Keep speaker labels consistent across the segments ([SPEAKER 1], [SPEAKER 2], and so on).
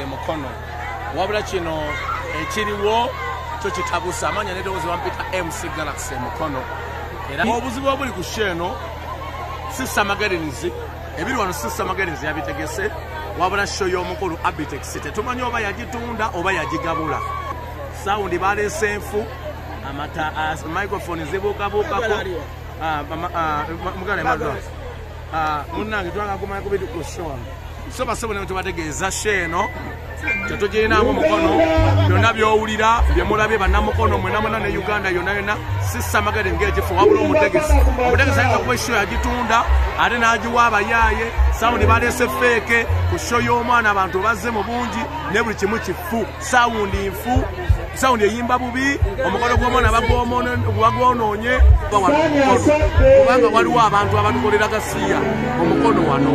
[SPEAKER 1] Mukono wabula kino ekiriwo kyo kitabusa amanya nedowooza wampita MC Galaxy Mukono era obuzibu obuli ku sheno Sister Magarinzi ebiri wano Sister Magarinzi yabitegese wabula show y'omukulu Abitex tetumanyi oba yagitunda oba yagigabula sound balese enfu amata microphone zibukabuukako mugale madwa munnange twagagumanya kubidi ku show so basabone mtu bategeeza sheno tetugirina Mukono byonna byowulira byemulabye bannamukono mwenamwena ne Uganda yonna Sister Magarinzi ngejifu wabula omutegesi ayinza kuba show yagitunda ate n'agiwa abayaaye sound balese feke ku show y'omwana abantu bazze mu bungi ne buli kimu kifu sound nfu sound eyimba bubi omukono gw'omwana bagwonoonye kubanga waliwo abantu abatukolera gasiya omukono wano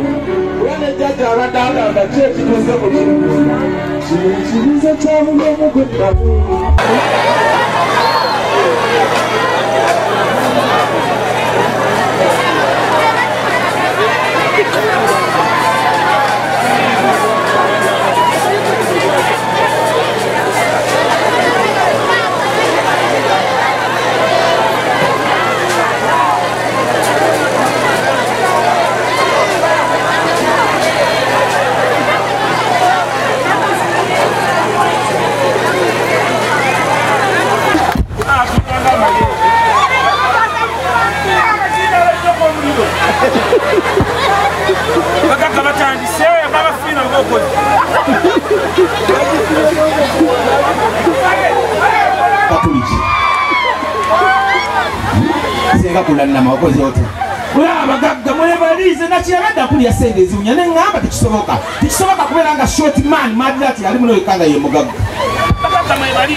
[SPEAKER 2] Senga kulana makozi yote. Kula abagagga mwebalize nakirabadde akulya sente ezimunya neŋŋamba tekisoboka kubeera nga short man madati ali muno ekanga ye mugagga. Bagagga mwebali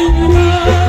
[SPEAKER 3] Thank you.